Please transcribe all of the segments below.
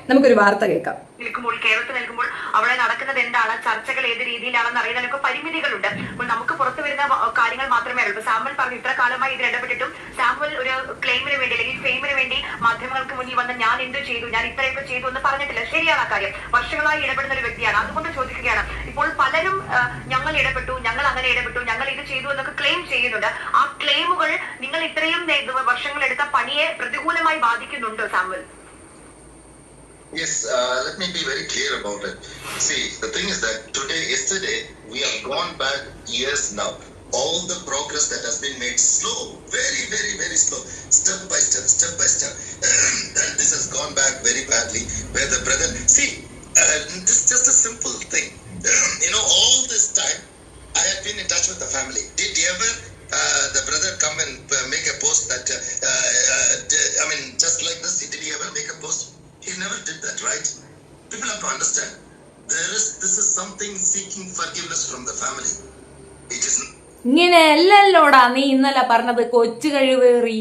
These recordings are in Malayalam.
നമുക്കൊരു വാർത്ത കേൾക്കാം. നിൽക്കുമ്പോൾ കേരളത്തിൽ നിൽക്കുമ്പോൾ അവിടെ നടക്കുന്നത് എന്താണ്, ചർച്ചകൾ ഏത് രീതിയിലാണെന്ന് അറിയാനൊക്കെ പരിമിതികളുണ്ട്. അപ്പോൾ നമുക്ക് പുറത്തു വരുന്ന കാര്യങ്ങൾ മാത്രമേ അറിയൂ. സാമുവൽ പറഞ്ഞു ഇത്ര കാലമായി ഇതിൽ ഇടപെട്ടിട്ടും സാമുവൽ ഒരു ക്ലെയിമിന് വേണ്ടി അല്ലെങ്കിൽ ഫെയിമിന് വേണ്ടി മാധ്യമങ്ങൾക്ക് മുന്നിൽ വന്ന് ഞാൻ എന്ത് ചെയ്തു, ഞാൻ ഇത്രയൊക്കെ ചെയ്തു എന്ന് പറഞ്ഞിട്ടില്ല. ശരിയാണ് ആ കാര്യം. വർഷങ്ങളായി ഇടപെടുന്ന ഒരു വ്യക്തിയാണ്. അതുകൊണ്ട് ചോദിക്കുകയാണ്, ഇപ്പോൾ പലരും ഞങ്ങൾ ഇടപെട്ടു, ഞങ്ങൾ അങ്ങനെ ഇടപെട്ടു, ഞങ്ങൾ ഇത് ചെയ്തു എന്നൊക്കെ ക്ലെയിം ചെയ്യുന്നുണ്ട്. ആ ക്ലെയിമുകൾ നിങ്ങൾ ഇത്രയും വർഷങ്ങൾ എടുത്ത പണിയെ പ്രതികൂലമായി ബാധിക്കുന്നുണ്ടോ Samuel? Yes, let me be very clear about it. See, the thing is that yesterday, we have gone back years now. All the progress that has been made slow, very, very, very slow, step by step, step by step. And this has gone back very badly. Where the brother, see, this is just a simple thing. All this time, I have been in touch with the family. Did ever the brother come and make a post that, just like this, did he ever make a post? He never did that, right? People have to understand. This is something seeking forgiveness from the family. It is. ഇങ്ങനെ അല്ലല്ലോടാ നീ ഇന്നലെ പറഞ്ഞത്, കൊച്ചു കഴിവേറി.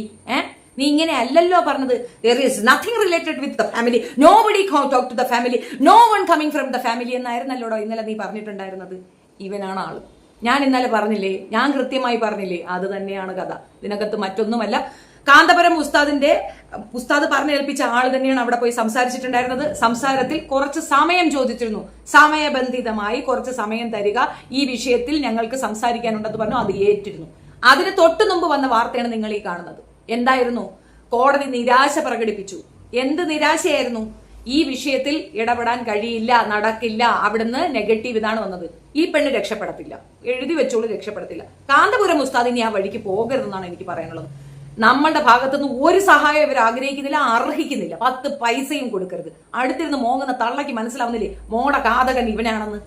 നീ ഇങ്ങനെ അല്ലല്ലോ പറഞ്ഞത്. There is nothing related with the family. Nobody talk to the family. No one coming from the family എന്നായിരുന്നല്ലോടോ ഇന്നലെ നീ പറഞ്ഞിട്ടുണ്ടായിരുന്നത്. ഇവനാണ് ആള്. ഞാൻ ഇന്നലെ പറഞ്ഞില്ലേ, ഞാൻ കൃത്യമായി പറഞ്ഞില്ലേ, അത് തന്നെയാണ് കഥ. ഇതിനകത്ത് മറ്റൊന്നുമല്ല. കാന്തപുരം ഉസ്താദ് പറഞ്ഞേൽപ്പിച്ച ആള് തന്നെയാണ് അവിടെ പോയി സംസാരിച്ചിട്ടുണ്ടായിരുന്നത്. സംസാരത്തിൽ കുറച്ച് സമയം ചോദിച്ചിരുന്നു. സമയബന്ധിതമായി കുറച്ച് സമയം തരിക, ഈ വിഷയത്തിൽ ഞങ്ങൾക്ക് സംസാരിക്കാനുണ്ടെന്ന് പറഞ്ഞു. അത് ഏറ്റിരുന്നു. അതിന് തൊട്ടു മുമ്പ് വന്ന വാർത്തയാണ് നിങ്ങൾ ഈ കാണുന്നത്. എന്തായിരുന്നു? കോടതി നിരാശ പ്രകടിപ്പിച്ചു. എന്ത് നിരാശയായിരുന്നു? ഈ വിഷയത്തിൽ ഇടപെടാൻ കഴിയില്ല, നടക്കില്ല, അവിടുന്ന് നെഗറ്റീവ് ഇതാണ് വന്നത്. ഈ പെണ്ണ് രക്ഷപ്പെടത്തില്ല, എഴുതി വെച്ചോളൂ, രക്ഷപ്പെടത്തില്ല. കാന്തപുരം ഉസ്താദ് ഇനി ആ വഴിക്ക് പോകരുതെന്നാണ് എനിക്ക് പറയാനുള്ളത്. നമ്മളുടെ ഭാഗത്തുനിന്ന് ഒരു സഹായം ഇവർ ആഗ്രഹിക്കുന്നില്ല, അർഹിക്കുന്നില്ല. 10 പൈസയും കൊടുക്കരുത്. അടുത്തിരുന്ന് മോങ്ങുന്ന തള്ളയ്ക്ക് മനസ്സിലാവുന്നില്ലേ മോടെ കാതകൻ ഇവനാണെന്ന്?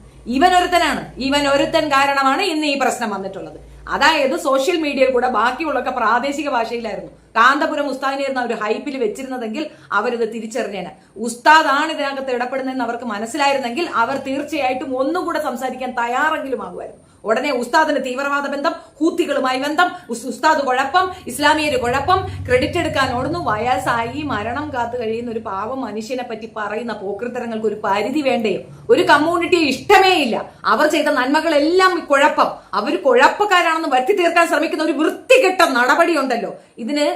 ഇവൻ ഒരുത്തൻ കാരണമാണ് ഇന്ന് ഈ പ്രശ്നം വന്നിട്ടുള്ളത്. അതായത് സോഷ്യൽ മീഡിയയിൽ കൂടെ ബാക്കിയുള്ളൊക്കെ പ്രാദേശിക ഭാഷയിലായിരുന്നു. കാന്തപുരം ഉസ്താദിനായിരുന്നു അവർ ഹൈപ്പിൽ വെച്ചിരുന്നതെങ്കിൽ അവരിത് തിരിച്ചറിഞ്ഞേനെ. ഉസ്താദാണ് ഇതിനകത്ത് ഇടപെടുന്നതെന്ന് അവർക്ക് മനസ്സിലായിരുന്നെങ്കിൽ അവർ തീർച്ചയായിട്ടും ഒന്നും കൂടെ സംസാരിക്കാൻ തയ്യാറെങ്കിലും ആകുമായിരുന്നു. ഉടനെ ഉസ്താദിന് തീവ്രവാദ ബന്ധം, ഹൂത്തികളുമായി ബന്ധം, ഉസ്താദ് കുഴപ്പം, ഇസ്ലാമിയര് കുഴപ്പം, ക്രെഡിറ്റ് എടുക്കാൻ ഓടുന്നു. വയസ്സായി മരണം കാത്തു കഴിയുന്ന ഒരു പാവം മനുഷ്യനെ പറ്റി പറയുന്ന പോക്കൃത്തരങ്ങൾക്ക് ഒരു പരിധി വേണ്ടേ? ഒരു കമ്മ്യൂണിറ്റിയെ ഇഷ്ടമേ ഇല്ല. അവർ ചെയ്ത നന്മകളെല്ലാം കുഴപ്പം, അവർ കുഴപ്പക്കാരാണെന്ന് വരുത്തി തീർക്കാൻ ശ്രമിക്കുന്ന ഒരു വൃത്തികെട്ട നടപടി ഉണ്ടല്ലോ. ഇതിന്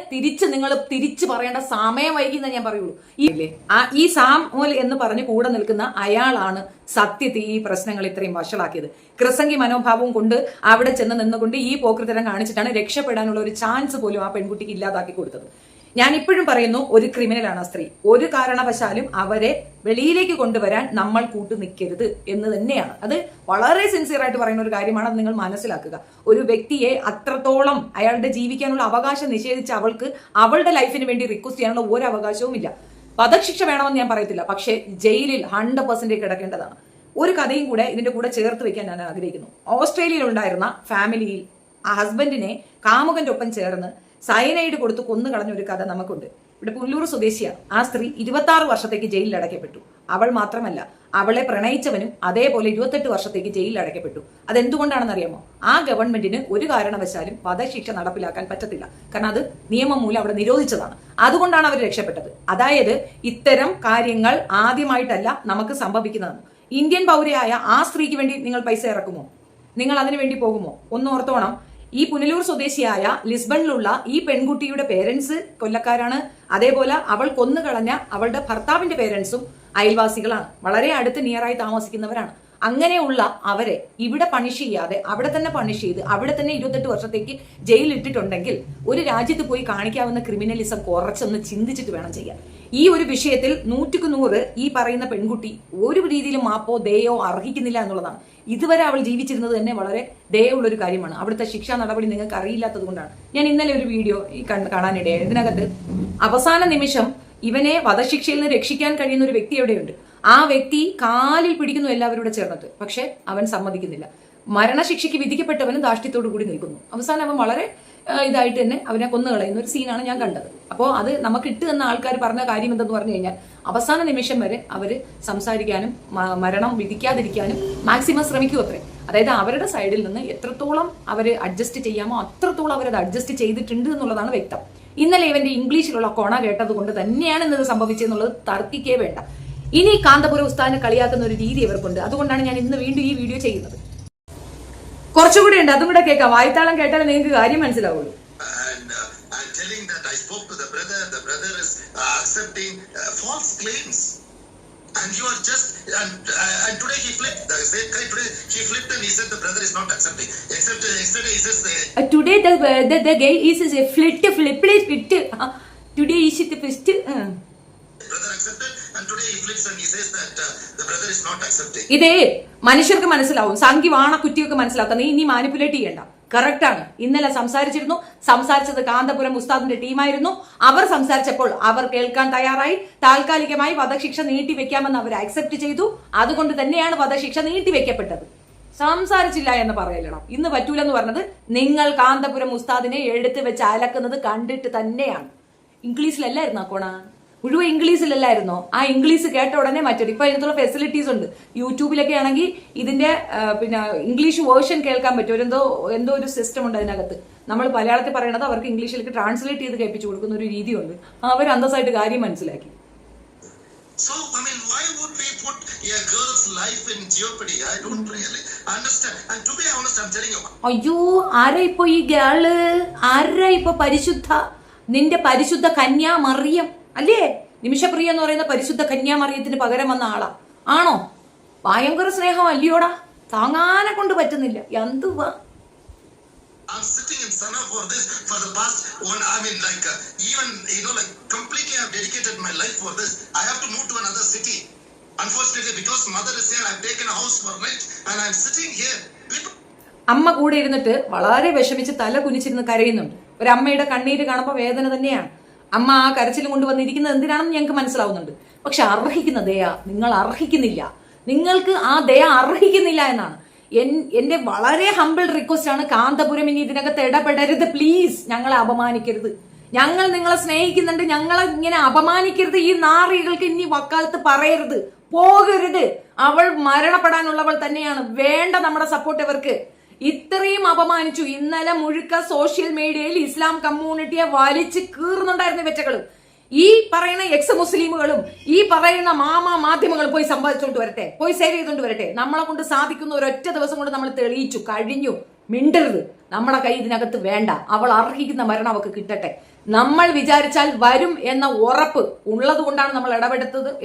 നിങ്ങൾ തിരിച്ചു പറയേണ്ട സമയം വൈകിയെന്ന് ഞാൻ പറയുള്ളൂ. ഈ സാമുവൽ എന്ന് പറഞ്ഞ് കൂടെ നിൽക്കുന്ന അയാളാണ് സത്യത്തിൽ ഈ പ്രശ്നങ്ങൾ ഇത്രയും വഷളാക്കിയത്. ക്രിസംഗി മനോഭാവവും കൊണ്ട് അവിടെ ചെന്ന് നിന്നുകൊണ്ട് ഈ പോക്കൃത്തരം കാണിച്ചിട്ടാണ് രക്ഷപ്പെടാനുള്ള ഒരു ചാൻസ് പോലും ആ പെൺകുട്ടിക്ക് ഇല്ലാതാക്കി കൊടുത്തത്. ഞാൻ ഇപ്പോഴും പറയുന്നു, ഒരു ക്രിമിനലാണ് ആ സ്ത്രീ. ഒരു കാരണവശാലും അവരെ വെളിയിലേക്ക് കൊണ്ടുവരാൻ നമ്മൾ കൂട്ടു നിൽക്കരുത് എന്ന് തന്നെയാണ്. അത് വളരെ സിൻസിയർ ആയിട്ട് പറയുന്ന ഒരു കാര്യമാണ്. അത് നിങ്ങൾ മനസ്സിലാക്കുക. ഒരു വ്യക്തിയെ അത്രത്തോളം അയാളുടെ ജീവിക്കാനുള്ള അവകാശം നിഷേധിച്ച അവൾക്ക് അവളുടെ ലൈഫിന് വേണ്ടി റിക്വസ്റ്റ് ചെയ്യാനുള്ള ഒരു അവകാശവും ഇല്ല. വധശിക്ഷ വേണമെന്ന് ഞാൻ പറയത്തില്ല, പക്ഷേ ജയിലിൽ 100% കിടക്കേണ്ടതാണ്. ഒരു കഥയും കൂടെ ഇതിന്റെ കൂടെ ചേർത്ത് വെക്കാൻ ഞാൻ ആഗ്രഹിക്കുന്നു. ഓസ്ട്രേലിയയിൽ ഉണ്ടായിരുന്ന ഫാമിലിയിൽ ആ ഹസ്ബൻഡിനെ കാമുകന്റെ ഒപ്പം ചേർന്ന് സയനൈഡ് കൊടുത്ത് കൊന്നുകളഞ്ഞ ഒരു കഥ നമുക്കുണ്ട്. ഇവിടെ പുല്ലൂർ സ്വദേശിയാണ്. ആ സ്ത്രീ 26 വർഷത്തേക്ക് ജയിലിൽ അടയ്ക്കപ്പെട്ടു. അവൾ മാത്രമല്ല, അവളെ പ്രണയിച്ചവനും അതേപോലെ 28 വർഷത്തേക്ക് ജയിലിൽ അടയ്ക്കപ്പെട്ടു. അതെന്തുകൊണ്ടാണെന്ന് അറിയാമോ? ആ ഗവൺമെന്റിന് ഒരു കാരണവശാലും വധശിക്ഷ നടപ്പിലാക്കാൻ പറ്റത്തില്ല. കാരണം അത് നിയമം മൂലം അവിടെ നിരോധിച്ചതാണ്. അതുകൊണ്ടാണ് അവർ രക്ഷപ്പെട്ടത്. അതായത് ഇത്തരം കാര്യങ്ങൾ ആദ്യമായിട്ടല്ല നമുക്ക് സംഭവിക്കുന്നതെന്ന്. ഇന്ത്യൻ പൗരയായ ആ സ്ത്രീക്ക് വേണ്ടി നിങ്ങൾ പൈസ ഇറക്കുമോ? നിങ്ങൾ അതിനു വേണ്ടി പോകുമോ? ഒന്ന് ഓർത്തോണം. ഈ പുനലൂർ സ്വദേശിയായ ലിസ്ബണിലുള്ള ഈ പെൺകുട്ടിയുടെ പേരൻസ് കൊല്ലക്കാരാണ്. അതേപോലെ അവൾ കൊന്നുകളഞ്ഞ അവളുടെ ഭർത്താവിന്റെ പേരൻസും അയൽവാസികളാണ്. വളരെ അടുത്ത് നിയറായി താമസിക്കുന്നവരാണ്. അങ്ങനെയുള്ള അവരെ ഇവിടെ പണിഷ് ചെയ്യാതെ അവിടെ തന്നെ പണിഷ് ചെയ്ത് അവിടെ തന്നെ 28 വർഷത്തേക്ക് ജയിലിട്ടിട്ടുണ്ടെങ്കിൽ ഒരു രാജ്യത്ത് പോയി കാണിക്കാവുന്ന ക്രിമിനലിസം കുറച്ചൊന്ന് ചിന്തിച്ചിട്ട് വേണം ചെയ്യാൻ. ഈ ഒരു വിഷയത്തിൽ 100% ഈ പറയുന്ന പെൺകുട്ടി ഒരു രീതിയിലും മാപ്പോ ദയോ അർഹിക്കുന്നില്ല എന്നുള്ളതാണ്. ഇതുവരെ അവൾ ജീവിച്ചിരുന്നത് തന്നെ വളരെ ദയുള്ളൊരു കാര്യമാണ്. അവിടുത്തെ ശിക്ഷാ നടപടി നിങ്ങൾക്ക് അറിയില്ലാത്തത് കൊണ്ടാണ്. ഞാൻ ഇന്നലെ ഒരു വീഡിയോ കാണാനിടയായി. ഇതിനകത്ത് അവസാന നിമിഷം ഇവനെ വധശിക്ഷയിൽ നിന്ന് രക്ഷിക്കാൻ കഴിയുന്ന ഒരു വ്യക്തി എവിടെയുണ്ട്. ആ വ്യക്തി കാലിൽ പിടിക്കുന്നു എല്ലാവരോട് ചേർന്നിട്ട്. പക്ഷെ അവൻ സമ്മതിക്കുന്നില്ല. മരണശിക്ഷയ്ക്ക് വിധിക്കപ്പെട്ടവനും ധാർഷ്ട്യത്തോടു കൂടി നിൽക്കുന്നു. അവസാനം അവൻ വളരെ ഇതായിട്ട് തന്നെ അവനെ കൊന്നുകളയുന്ന ഒരു സീനാണ് ഞാൻ കണ്ടത്. അപ്പോൾ അത് നമുക്ക് ഇട്ട് തന്ന ആൾക്കാർ പറഞ്ഞ കാര്യം എന്തെന്ന് പറഞ്ഞു കഴിഞ്ഞാൽ അവസാന നിമിഷം വരെ അവര് സംസാരിക്കാനും മരണം വിധിക്കാതിരിക്കാനും മാക്സിമം ശ്രമിക്കും അത്രേ. അതായത് അവരുടെ സൈഡിൽ നിന്ന് എത്രത്തോളം അവര് അഡ്ജസ്റ്റ് ചെയ്യാമോ അത്രത്തോളം അവരത് അഡ്ജസ്റ്റ് ചെയ്തിട്ടുണ്ട് എന്നുള്ളതാണ് വ്യക്തം. ഇന്നലെ ഇവന്റെ ഇംഗ്ലീഷിലുള്ള കൊണ കേട്ടത് കൊണ്ട് തന്നെയാണ് ഇന്നത് സംഭവിച്ചതെന്നുള്ളത് തർക്കിക്കേ വേണ്ട. ഇനി കാന്തപുരം ഉസ്താദിനെ കളിയാക്കുന്ന ഒരു രീതി ഇവർക്കുണ്ട്. അതുകൊണ്ടാണ് ഞാൻ ഇന്ന് വീണ്ടും ഈ വീഡിയോ ചെയ്യുന്നത്. കുറച്ചുകൂടി ഉണ്ട്, അതും കൂടെ കേൾക്കാം. വായ്ത്താളം കേട്ടാലേ നിങ്ങൾക്ക് കാര്യം മനസ്സിലാവുള്ളൂ. And you are just and today he flipped. The same guy today he flipped and he said the brother is not accepting. Except yesterday he says today the guy is a flit. Today is the first. Brother accepted and today he flips and he says that the brother is not accepting. ഇതേ മനുഷ്യർക്ക് മനസ്സിലാവും, സംഘി വാണ കുറ്റിയൊക്കെ മനസ്സിലാക്കാം. നീ ഇനി മാനിപ്പുലേറ്റ് ചെയ്യണ്ട. കറക്റ്റ് ആണ്. ഇന്നലെ സംസാരിച്ചത് കാന്തപുരം ഉസ്താദിന്റെ ടീമായിരുന്നു. അവർ സംസാരിച്ചപ്പോൾ അവർ കേൾക്കാൻ തയ്യാറായി. താൽക്കാലികമായി വധശിക്ഷ നീട്ടിവെക്കാമെന്ന് അവർ അക്സെപ്റ്റ് ചെയ്തു. അതുകൊണ്ട് തന്നെയാണ് വധശിക്ഷ നീട്ടിവെക്കപ്പെട്ടത്. സംസാരിച്ചില്ല എന്ന് പറയണം. ഇന്ന് പറ്റൂലെന്ന് പറഞ്ഞത് നിങ്ങൾ കാന്തപുരം ഉസ്താദിനെ എടുത്ത് വെച്ച് അലക്കുന്നത് കണ്ടിട്ട് തന്നെയാണ്. ഇംഗ്ലീഷിലല്ലായിരുന്നു കോണ, മുഴുവൻ ഇംഗ്ലീഷിലല്ലായിരുന്നോ? ആ ഇംഗ്ലീഷ് കേട്ട ഉടനെ മറ്റൊരു ഇപ്പൊ ഇതിനുള്ള ഫെസിലിറ്റീസ് ഉണ്ട്. യൂട്യൂബിലൊക്കെ ആണെങ്കിൽ ഇതിന്റെ പിന്നെ ഇംഗ്ലീഷ് വേർഷൻ കേൾക്കാൻ പറ്റും. എന്തോ ഒരു സിസ്റ്റം ഉണ്ട് അതിനകത്ത്. നമ്മൾ മലയാളത്തിൽ പറയണത് അവർക്ക് ഇംഗ്ലീഷിലേക്ക് ട്രാൻസ്ലേറ്റ് ചെയ്ത് കേൾപ്പിച്ചു കൊടുക്കുന്ന ഒരു രീതിയുണ്ട്. അവർ അന്തസ്സായിട്ട് കാര്യം മനസ്സിലാക്കി. So, I mean, why would we put a girl's life in jeopardy? I don't really understand. And to be honest, I'm telling you. അയ്യോ, ആരാ ഇപ്പൊ ഈ ഗേള്? ആരാ ഇപ്പൊ പരിശുദ്ധ? നിന്റെ പരിശുദ്ധ കന്യാ മറിയം അല്ലേ? നിമിഷപ്രിയ എന്ന് പറയുന്ന പരിശുദ്ധ കന്യാമറിയത്തിന് പകരം വന്ന ആളാ ആണോ? ഭയങ്കര സ്നേഹം അല്ലയോടാ, താങ്ങാനെ കൊണ്ട് പറ്റുന്നില്ല. എന്തുവാ? I'm sitting in Sana for this for the past one. I mean, like even like completely I've dedicated my life for this. I have to move to another city. Unfortunately, because mother is here, I've taken a house for rent and I'm sitting here. അമ്മ കൂടെ ഇരുന്നിട്ട് വളരെ വിഷമിച്ച് തല കുനിച്ചിരുന്ന് കരയുന്നുണ്ട്. ഒരു അമ്മയുടെ കണ്ണീര് കാണുമ്പോൾ വേദന തന്നെയാണ്. അമ്മ ആ കരച്ചിൽ കൊണ്ടുവന്നിരിക്കുന്നത് എന്തിനാണെന്ന് ഞങ്ങൾക്ക് മനസ്സിലാവുന്നുണ്ട്. പക്ഷെ അർഹിക്കുന്ന ദയ നിങ്ങൾ അർഹിക്കുന്നില്ല. നിങ്ങൾക്ക് ആ ദയ അർഹിക്കുന്നില്ല എന്നാണ് എന്റെ വളരെ ഹംബിൾ റിക്വസ്റ്റ് ആണ്. കാന്തപുരം ഇനി ഇതിനകത്ത് ഇടപെടരുത് പ്ലീസ്. ഞങ്ങളെ അപമാനിക്കരുത്. ഞങ്ങൾ നിങ്ങളെ സ്നേഹിക്കുന്നുണ്ട്. ഞങ്ങളെ ഇങ്ങനെ അപമാനിക്കരുത്. ഈ നാറികൾക്ക് ഇനി വക്കാലത്ത് പറയരുത്, പോകരുത്. അവൾ മരണപ്പെടാനുള്ളവൾ തന്നെയാണ്. വേണ്ട നമ്മുടെ സപ്പോർട്ട് ഇവർക്ക്. ഇത്രയും അപമാനിച്ചു. ഇന്നലെ മുഴുക്ക സോഷ്യൽ മീഡിയയിൽ ഇസ്ലാം കമ്മ്യൂണിറ്റിയെ വലിച്ച് കീറുന്നുണ്ടായിരുന്നു വെറ്റകളും. ഈ പറയുന്ന എക്സ് മുസ്ലിമുകളും ഈ പറയുന്ന മാധ്യമങ്ങളും പോയി സമ്പാദിച്ചുകൊണ്ട് വരട്ടെ, പോയി സേവ് ചെയ്തുകൊണ്ട് വരട്ടെ. നമ്മളെ കൊണ്ട് സാധിക്കുന്ന ഒരൊറ്റ ദിവസം കൊണ്ട് നമ്മൾ തെളിയിച്ചു കഴിഞ്ഞു. മിണ്ടരുത്. നമ്മുടെ കൈ ഇതിനകത്ത് വേണ്ട. അവൾ അർഹിക്കുന്ന മരണം അവൾക്ക് കിട്ടട്ടെ. നമ്മൾ വിചാരിച്ചാൽ വരും എന്ന ഉറപ്പ് ഉള്ളത് കൊണ്ടാണ് നമ്മൾ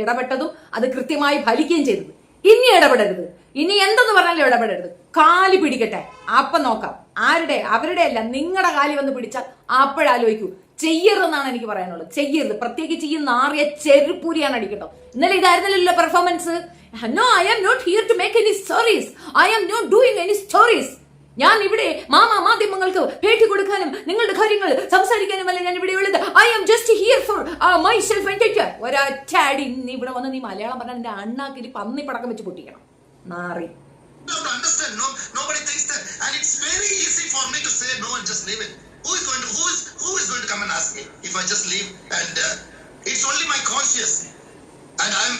ഇടപെട്ടതും അത് കൃത്യമായി ഫലിക്കുകയും ചെയ്തത്. ഇനി ഇടപെടരുത്. ഇനി എന്തെന്ന് പറഞ്ഞാലും ഇടപെടരുത്. കാലി പിടിക്കട്ടെ, അപ്പം നോക്കാം. അവരുടെ അല്ല, നിങ്ങളുടെ കാലി വന്ന് പിടിച്ചാൽ അപ്പോഴാലോചിക്കൂ. ചെയ്യരുതെന്നാണ് എനിക്ക് പറയാനുള്ളത്. ചെയ്യരുത്. പ്രത്യേകിച്ച് ഈ നാറിയ ചെരുപ്പൂരിയാണ് അടിക്കട്ടോ. ഇന്നലെ ഇതായിരുന്നല്ലോ performance. No, I am not here to make any stories. I am not doing any stories. ഞാൻ ഇവിടെ മാധ്യമങ്ങൾക്ക് പേട്ടി കൊടുക്കാനും നിങ്ങളുടെ കാര്യങ്ങൾ സംസാരിക്കാനുമല്ല ഞാൻ ഇവിടെ ഉള്ളത്. I am just here for my self entertainment. ഒരൊറ്റടി ഇവിടെ വന്ന് നീ മലയാളം പറഞ്ഞാൽ നിന്റെ അണ്ണാക്കിൽ പന്നി പടക്കം വെച്ച് പൊട്ടിക്കണം. നാറി. Don't understand. No, nobody thinks that, and it's very easy for me to say no and just leave it. Who is going to come and ask me if I just leave? And it's only my conscience, and I'm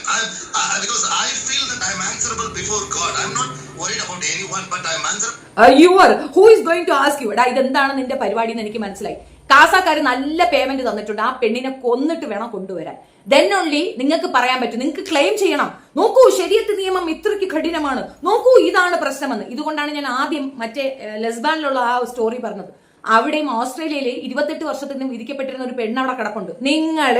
because I feel that I'm answerable before God. I'm not worried about anyone, but I'm answerable. You are. Who is going to ask you? ഇതെന്താണ് നിന്റെ പരിപാടി എന്ന് എനിക്ക് മനസ്സിലായി. കാസാക്കാര് നല്ല പേയ്മെന്റ് തന്നിട്ടുണ്ട്. ആ പെണ്ണിനെ കൊന്നിട്ട് വേണം കൊണ്ടുവരാൻ. ദെൻ ഓൺലി നിങ്ങൾക്ക് പറയാൻ പറ്റും, നിങ്ങൾക്ക് ക്ലെയിം ചെയ്യണം. നോക്കൂ, ശരിയത്ത് നിയമം ഇത്രയ്ക്ക് കഠിനമാണ്. നോക്കൂ, ഇതാണ് പ്രശ്നമെന്ന്. ഇതുകൊണ്ടാണ് ഞാൻ ആദ്യം മറ്റേ ലെസ്ബാനിലുള്ള ആ സ്റ്റോറി പറഞ്ഞത്. അവിടെയും ഓസ്ട്രേലിയയിൽ 28 വർഷത്തിന് വിധിക്കപ്പെട്ടിരുന്ന ഒരു പെണ്ണ് അവിടെ കിടപ്പുണ്ട്. നിങ്ങൾ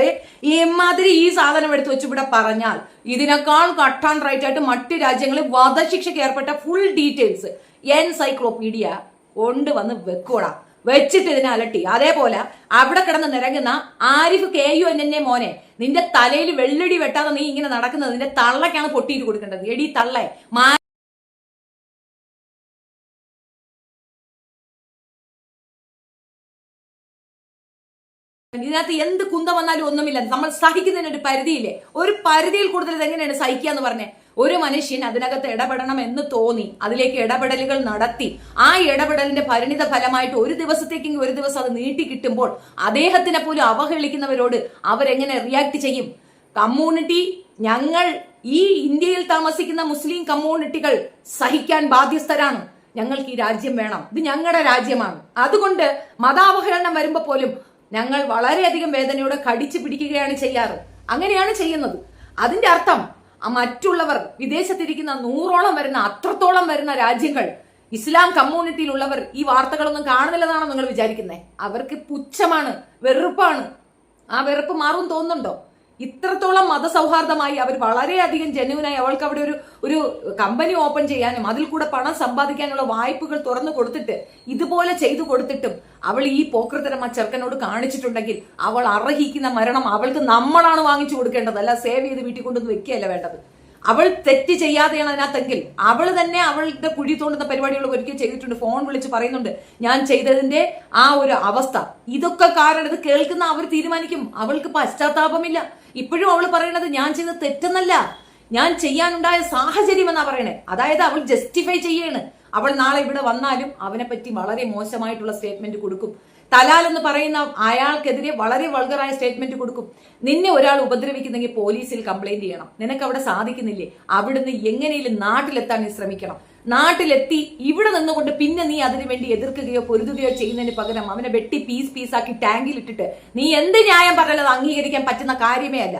ഇമാതിരി ഈ സാധനം എടുത്ത് വെച്ച് ഇവിടെ പറഞ്ഞാൽ ഇതിനേക്കാൾ കട്ട് ആൻഡ് റൈറ്റ് ആയിട്ട് മറ്റു രാജ്യങ്ങളിൽ വധശിക്ഷയ്ക്ക് ഏർപ്പെട്ട ഫുൾ ഡീറ്റെയിൽസ് എൻസൈക്ലോപീഡിയ കൊണ്ടുവന്ന് വെക്കൂടാ. വെച്ചിട്ട് ഇതിനെ അലട്ടി. അതേപോലെ അവിടെ കിടന്ന് നിരങ്ങുന്ന ആരിഫ് KUNNA മോനെ, നിന്റെ തലയിൽ വെള്ളടി വെട്ടാതെ നീ ഇങ്ങനെ നടക്കുന്നത് നിന്റെ തള്ളക്കാണ് പൊട്ടിയിട്ട് കൊടുക്കേണ്ടത്. എടി തള്ളേ, ഇതിനകത്ത് എന്ത് കുന്തം വന്നാലും ഒന്നുമില്ല. നമ്മൾ സഹിക്കുന്നതിന് ഒരു പരിധിയില്ലേ? ഒരു പരിധിയിൽ കൂടുതൽ ഇത് എങ്ങനെയാണ് സഹിക്കുക എന്ന് പറഞ്ഞേ? ഒരു മനുഷ്യൻ അതിനകത്ത് ഇടപെടണം എന്ന് തോന്നി അതിലേക്ക് ഇടപെടലുകൾ നടത്തി ആ ഇടപെടലിന്റെ പരിണിത ഫലമായിട്ട് ഒരു ദിവസത്തേക്കെങ്കിൽ ഒരു ദിവസം അത് നീട്ടി കിട്ടുമ്പോൾ അദ്ദേഹത്തിനെ പോലും അവഹേളിക്കുന്നവരോട് അവരെങ്ങനെ റിയാക്ട് ചെയ്യും? കമ്മ്യൂണിറ്റി, ഞങ്ങൾ ഈ ഇന്ത്യയിൽ താമസിക്കുന്ന മുസ്ലിം കമ്മ്യൂണിറ്റികൾ സഹിക്കാൻ ബാധ്യസ്ഥരാണ്. ഞങ്ങൾക്ക് ഈ രാജ്യം വേണം. ഇത് ഞങ്ങളുടെ രാജ്യമാണ്. അതുകൊണ്ട് മതാവഹേളനം വരുമ്പോൾ പോലും ഞങ്ങൾ വളരെയധികം വേദനയോടെ കടിച്ചു പിടിക്കുകയാണ് ചെയ്യാറ്. അങ്ങനെയാണ് ചെയ്യുന്നത്. അതിന്റെ അർത്ഥം മറ്റുള്ളവർ വിദേശത്തിരിക്കുന്ന 100ഓളം വരുന്ന അത്രത്തോളം വരുന്ന രാജ്യങ്ങൾ ഇസ്ലാം കമ്മ്യൂണിറ്റിയിലുള്ളവർ ഈ വാർത്തകളൊന്നും കാണുന്നില്ലെന്നാണോ നിങ്ങൾ വിചാരിക്കുന്നത്? അവർക്ക് പുച്ഛമാണ്, വെറുപ്പാണ്. ആ വെറുപ്പ് മാറും തോന്നുന്നുണ്ടോ? ഇത്രത്തോളം മതസൗഹാർദ്ദമായി അവർ വളരെയധികം ജെന്യുവനായി അവൾക്ക് അവിടെ ഒരു കമ്പനി ഓപ്പൺ ചെയ്യാനും അതിൽ കൂടെ പണം സമ്പാദിക്കാനുള്ള വായ്പകൾ തുറന്നു കൊടുത്തിട്ട് ഇതുപോലെ ചെയ്തു കൊടുത്തിട്ടും അവൾ ഈ പോക്കൃത്തരം ആ ചെറുക്കനോട് കാണിച്ചിട്ടുണ്ടെങ്കിൽ അവൾ അർഹിക്കുന്ന മരണം അവൾക്ക് നമ്മളാണ് വാങ്ങിച്ചു കൊടുക്കേണ്ടത്, അല്ല സേവ് ചെയ്ത് വീട്ടിൽ കൊണ്ടുവന്ന് വെക്കുകയല്ല വേണ്ടത്. അവൾ തെറ്റ് ചെയ്യാതെയാണ് അതിനകത്തെങ്കിൽ അവൾ തന്നെ അവളുടെ കുഴി തോണ്ടുന്ന പരിപാടികൾ ഒരിക്കൽ ചെയ്തിട്ടുണ്ട്. ഫോൺ വിളിച്ച് പറയുന്നുണ്ട് ഞാൻ ചെയ്തതിന്റെ ആ ഒരു അവസ്ഥ. ഇതൊക്കെ കാരണം ഇത് കേൾക്കുന്ന അവർ തീരുമാനിക്കും. അവൾക്ക് പശ്ചാത്താപമില്ല. ഇപ്പോഴും അവൾ പറയണത് ഞാൻ ചെയ്തത് തെറ്റെന്നല്ല, ഞാൻ ചെയ്യാനുണ്ടായ സാഹചര്യം എന്നാ പറയണേ. അതായത് അവൾ ജസ്റ്റിഫൈ ചെയ്യാണ്. അവൾ നാളെ ഇവിടെ വന്നാലും അവനെ പറ്റി വളരെ മോശമായിട്ടുള്ള സ്റ്റേറ്റ്മെന്റ് കൊടുക്കും. തലാൽ എന്ന് പറയുന്ന അയാൾക്കെതിരെ വളരെ വൾഗറായ സ്റ്റേറ്റ്മെന്റ് കൊടുക്കും. നിന്നെ ഒരാൾ ഉപദ്രവിക്കുന്നെങ്കിൽ പോലീസിൽ കംപ്ലൈന്റ് ചെയ്യണം. നിനക്ക് അവിടെ സാധിക്കുന്നില്ലേ, അവിടുന്ന് എങ്ങനെയും നാട്ടിലെത്താൻ നീ ശ്രമിക്കണം. നാട്ടിലെത്തി ഇവിടെ നിന്നുകൊണ്ട് പിന്നെ നീ അതിനു വേണ്ടി എതിർക്കുകയോ പൊരുതുകയോ ചെയ്യുന്നതിന് പകരം അവനെ വെട്ടി പീസാക്കി ടാങ്കിൽ ഇട്ടിട്ട് നീ എന്ത് ന്യായം പറഞ്ഞാലും അത് അംഗീകരിക്കാൻ പറ്റുന്ന കാര്യമേ അല്ല.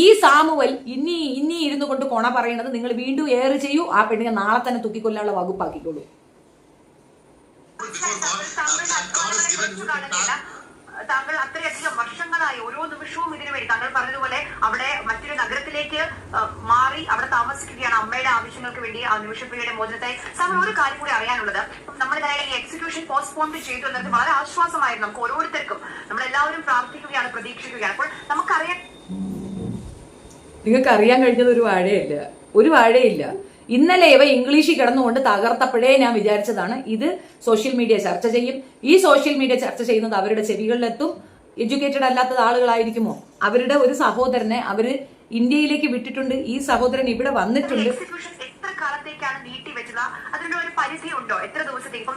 ഈ സാമുവൽ ഇനി ഇരുന്നു കൊണ്ട് കൊണ പറയണത് നിങ്ങൾ വീണ്ടും ഏറ് ചെയ്യൂ. ആ പെണ്ണിനെ നാളെ തന്നെ തൂക്കിക്കൊല്ലാനുള്ള വകുപ്പാക്കിക്കോളൂ. താങ്കൾ അത്രയധികം വർഷങ്ങളായി ഓരോ നിമിഷവും ഇതിനു വേണ്ടി താങ്കൾ പറഞ്ഞതുപോലെ അവിടെ മറ്റൊരു നഗരത്തിലേക്ക് മാറി അവിടെ താമസിക്കുകയാണ് അമ്മയുടെ ആവശ്യങ്ങൾക്ക് വേണ്ടി ആ നിമിഷപ്രിയയുടെ മോചനത്തായി. താങ്കൾ ഒരു കാര്യം കൂടി അറിയാനുള്ളത്, നമ്മളിതായി ഈ എക്സിക്യൂഷൻ പോസ്റ്റ്പോൺ ചെയ്തു എന്നത് വളരെ ആശ്വാസമായിരുന്നു നമുക്ക് ഓരോരുത്തർക്കും. നമ്മളെല്ലാവരും പ്രാർത്ഥിക്കുകയാണ്, പ്രതീക്ഷിക്കുകയാണ്. അപ്പോൾ നമുക്കറിയാം, നിങ്ങൾക്ക് അറിയാൻ കഴിഞ്ഞത് ഒരു വാഴയില്ല. ഇന്നലെ ഇവ ഇംഗ്ലീഷിൽ കിടന്നുകൊണ്ട് തകർത്തപ്പോഴേ ഞാൻ വിചാരിച്ചതാണ് ഇത് സോഷ്യൽ മീഡിയ ചർച്ച ചെയ്യും. ഈ സോഷ്യൽ മീഡിയ ചർച്ച ചെയ്യുന്നത് അവരുടെ ചെവികളിലെത്തും. എഡ്യൂക്കേറ്റഡ് അല്ലാത്ത ആളുകളായിരിക്കുമോ? അവരുടെ ഒരു സഹോദരനെ അവര് ഇന്ത്യയിലേക്ക് വിട്ടിട്ടുണ്ട്. ഈ സഹോദരൻ ഇവിടെ വന്നിട്ടുണ്ട്. എത്ര കാലത്തേക്കാണ് നീട്ടി വെച്ചത്? അതിനുള്ള ഒരു പരിധി ഉണ്ടോ? എത്ര ദിവസത്തേക്കും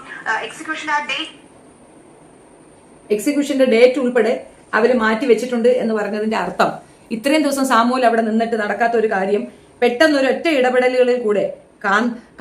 എക്സിക്യൂഷന്റെ ഡേറ്റ് ഉൾപ്പെടെ അവര് മാറ്റി വെച്ചിട്ടുണ്ട് എന്ന് പറഞ്ഞതിന്റെ അർത്ഥം ഇത്രയും ദിവസം സാമൂഹ്യം അവിടെ നിന്നിട്ട് നടക്കാത്ത ഒരു കാര്യം പെട്ടെന്ന് ഒരു ഒറ്റ ഇടപെടലുകളിൽ കൂടെ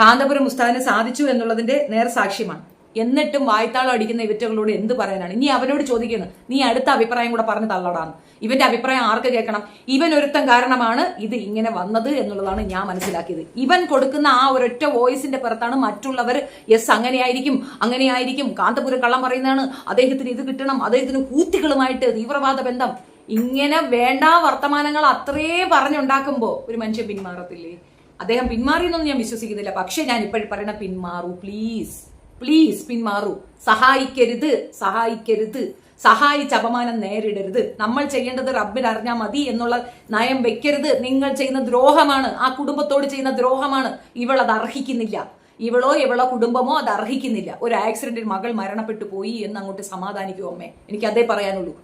കാന്തപുരം ഉസ്താദിന് സാധിച്ചു എന്നുള്ളതിന്റെ നേർസാക്ഷ്യമാണ്. എന്നിട്ടും വായ്ത്താളം അടിക്കുന്ന ഇവറ്റകളോട് എന്ത് പറയാനാണ്? ഇനി അവനോട് ചോദിക്കുന്നത് നീ അടുത്ത അഭിപ്രായം കൂടെ പറഞ്ഞ് തള്ളടാണ്. ഇവന്റെ അഭിപ്രായം ആർക്ക് കേൾക്കണം? ഇവൻ ഒരുത്തൻ കാരണമാണ് ഇത് ഇങ്ങനെ വന്നത് എന്നുള്ളതാണ് ഞാൻ മനസ്സിലാക്കിയത്. ഇവൻ കൊടുക്കുന്ന ആ ഒരൊറ്റ വോയിസിന്റെ പുറത്താണ് മറ്റുള്ളവർ യെസ് അങ്ങനെയായിരിക്കും കാന്തപുരം കള്ളം പറയുന്നതാണ്, അദ്ദേഹത്തിന് ഇത് കിട്ടണം, അദ്ദേഹത്തിന് കൂത്തികളുമായിട്ട് തീവ്രവാദ ബന്ധം, ഇങ്ങനെ വേണ്ട വർത്തമാനങ്ങൾ അത്രേ പറഞ്ഞുണ്ടാക്കുമ്പോ ഒരു മനുഷ്യൻ പിന്മാറത്തില്ലേ? അദ്ദേഹം പിന്മാറിയെന്നൊന്നും ഞാൻ വിശ്വസിക്കുന്നില്ല. പക്ഷെ ഞാൻ ഇപ്പോഴും പറയണ പിന്മാറൂ, പ്ലീസ് പിന്മാറൂ. സഹായിക്കരുത്, സഹായിച്ച് അപമാനം നേരിടരുത്. നമ്മൾ ചെയ്യേണ്ടത് റബ്ബിൽ അറിഞ്ഞാൽ മതി എന്നുള്ള നയം വെക്കരുത്. നിങ്ങൾ ചെയ്യുന്ന ദ്രോഹമാണ്, ആ കുടുംബത്തോട് ചെയ്യുന്ന ദ്രോഹമാണ്. ഇവളത് അർഹിക്കുന്നില്ല. ഇവളോ കുടുംബമോ അത് അർഹിക്കുന്നില്ല. ഒരു ആക്സിഡന്റിൽ മകൾ മരണപ്പെട്ടു പോയി എന്ന് അങ്ങോട്ട് സമാധാനിക്കൂ അമ്മേ. എനിക്ക് അതേ പറയാനുള്ളൂ.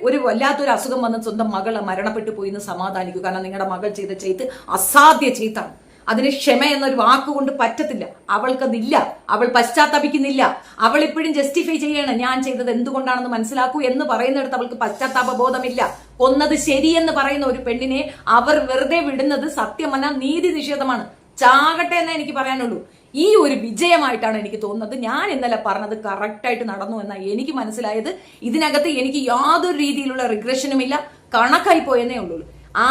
ഒരു വല്ലാത്തൊരു അസുഖം വന്ന് സ്വന്തം മകൾ മരണപ്പെട്ടു പോയി എന്ന് സമാധാനിക്കൂ. കാരണം നിങ്ങളുടെ മകൾ ചെയ്ത അസാധ്യ ചെയ്താണ്. അതിന് ക്ഷമ എന്നൊരു വാക്കുകൊണ്ട് പറ്റത്തില്ല. അവൾക്കതില്ല. അവൾ പശ്ചാത്തപിക്കുന്നില്ല. അവൾ ഇപ്പോഴും ജസ്റ്റിഫൈ ചെയ്യണം. ഞാൻ ചെയ്തത് എന്തുകൊണ്ടാണെന്ന് മനസ്സിലാക്കൂ എന്ന് പറയുന്നിടത്ത് അവൾക്ക് പശ്ചാത്താപ ബോധമില്ല. കൊന്നത് ശരിയെന്ന് പറയുന്ന ഒരു പെണ്ണിനെ അവർ വെറുതെ വിടുന്നത് സത്യമല്ല, നീതി നിഷേധമാണ്. ചാകട്ടെ എന്നേ എനിക്ക് പറയാനുള്ളൂ. ഈ ഒരു വിജയമായിട്ടാണ് എനിക്ക് തോന്നുന്നത്. ഞാൻ ഇന്നലെ പറഞ്ഞത് കറക്റ്റായിട്ട് നടന്നു എന്നാണ് എനിക്ക് മനസ്സിലായത്. ഇതിനകത്ത് എനിക്ക് യാതൊരു രീതിയിലുള്ള റിഗ്രഷനും ഇല്ല. കണക്കായി പോയെന്നേ ഉള്ളൂ.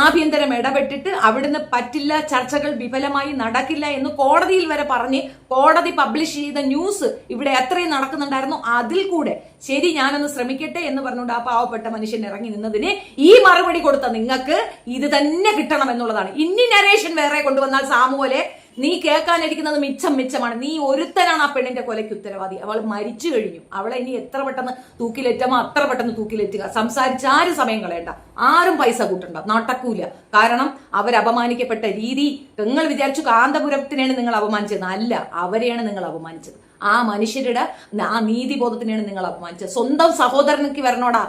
ആഭ്യന്തരം ഇടപെട്ടിട്ട് അവിടുന്ന് പറ്റില്ല, ചർച്ചകൾ വിഫലമായി നടക്കില്ല എന്ന് കോടതിയിൽ വരെ പറഞ്ഞ് കോടതി പബ്ലിഷ് ചെയ്ത ന്യൂസ് ഇവിടെ എത്രയും നടക്കുന്നുണ്ടായിരുന്നു. അതിൽ കൂടെ ശരി ഞാനൊന്ന് ശ്രമിക്കട്ടെ എന്ന് പറഞ്ഞുകൊണ്ട് ആ പാവപ്പെട്ട മനുഷ്യൻ ഇറങ്ങി നിന്നതിന് ഈ മറുപടി കൊടുത്ത നിങ്ങൾക്ക് ഇത് തന്നെ കിട്ടണം എന്നുള്ളതാണ്. ഇനി നരേഷൻ വേറെ കൊണ്ടുവന്നാൽ സാമുപോലെ നീ കേൾക്കാനിരിക്കുന്നത് മിച്ചമാണ്. നീ ഒരുത്തനാണ് ആ പെണ്ണിന്റെ കൊലയ്ക്ക് ഉത്തരവാദി. അവൾ മരിച്ചു കഴിഞ്ഞു. അവളെ ഇനി എത്ര പെട്ടെന്ന് തൂക്കിലേറ്റാമോ അത്ര പെട്ടെന്ന് തൂക്കിലേറ്റുക. സംസാരിച്ച് ആരും സമയം കളയണ്ട, ആരും പൈസ കൂട്ടണ്ട, നടക്കൂല. കാരണം അവർ അപമാനിക്കപ്പെട്ട രീതി നിങ്ങൾ വിചാരിച്ചു കാന്തപുരത്തിനെയാണ് നിങ്ങൾ അപമാനിച്ചത്. അല്ല, അവരെയാണ് നിങ്ങൾ അപമാനിച്ചത്. ആ മനുഷ്യരുടെ ആ നീതിബോധത്തിനെയാണ് നിങ്ങൾ അപമാനിച്ചത്. സ്വന്തം സഹോദരനക്ക് വരണോടാ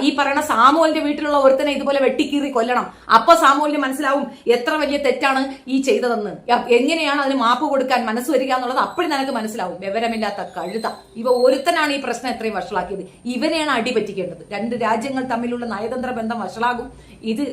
ഈ പറയുന്ന സാമുവലിന്റെ വീട്ടിലുള്ള ഒരുത്തനെ ഇതുപോലെ വെട്ടിക്കീറി കൊല്ലണം. അപ്പൊ സാമുവലിന് മനസ്സിലാവും എത്ര വലിയ തെറ്റാണ് ഈ ചെയ്തതെന്ന്, എങ്ങനെയാണ് അതിന് മാപ്പ് കൊടുക്കാൻ മനസ്സ് വരിക എന്നുള്ളത് അപ്പോഴും നിനക്ക് മനസ്സിലാവും. വിവരമില്ലാത്ത കഴുത. ഇവ ഒരുത്തനാണ് ഈ പ്രശ്നം എത്രയും വഷളാക്കിയത്. ഇവനെയാണ് അടിപറ്റിക്കേണ്ടത്. രണ്ട് രാജ്യങ്ങൾ തമ്മിലുള്ള നയതന്ത്ര ബന്ധം വഷളാകും. ഇത്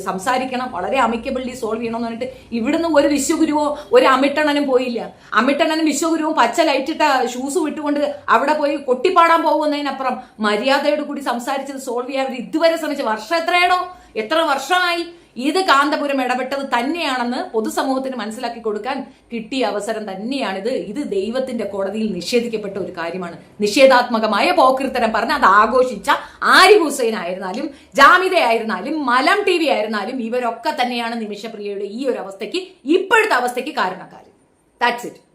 സംസാരിക്കണം, വളരെ അമിക്കബിളി സോൾവ് ചെയ്യണമെന്ന് പറഞ്ഞിട്ട് ഇവിടുന്ന് ഒരു വിശ്വഗുരുവോ ഒരു അമിട്ടണ്ണനും പോയില്ല. അമിട്ടണ്ണനും വിശ്വഗുരുവും പച്ച ലൈറ്റിട്ട ഷൂസ് വിട്ടുകൊണ്ട് അവിടെ പോയി കൊട്ടിപ്പാടാൻ പോകുന്നതിനപ്പുറം മര്യാദയോട് കൂടി സംസാരിച്ചത് സോൾവ് ചെയ്യാൻ ഇതുവരെ ശ്രമിച്ച വർഷം എത്രയാണോ? എത്ര വർഷമായി ഇത് കാന്തപുരം ഇടപെട്ടത് തന്നെയാണെന്ന് പൊതുസമൂഹത്തിന് മനസ്സിലാക്കി കൊടുക്കാൻ കിട്ടിയ അവസരം തന്നെയാണിത്. ഇത് ദൈവത്തിന്റെ കോടതിയിൽ നിഷേധിക്കപ്പെട്ട ഒരു കാര്യമാണ്. നിഷേധാത്മകമായ പോക്കിർത്തരം പറഞ്ഞ് അത് ആഘോഷിച്ച ആരിഫ് ഹുസൈൻ ആയിരുന്നാലും ജാമിദ ആയിരുന്നാലും മലം TV ആയിരുന്നാലും ഇവരൊക്കെ തന്നെയാണ് നിമിഷപ്രിയയുടെ ഈ ഒരു അവസ്ഥയ്ക്ക്, ഇപ്പോഴത്തെ അവസ്ഥയ്ക്ക് കാരണക്കാർ. That's it.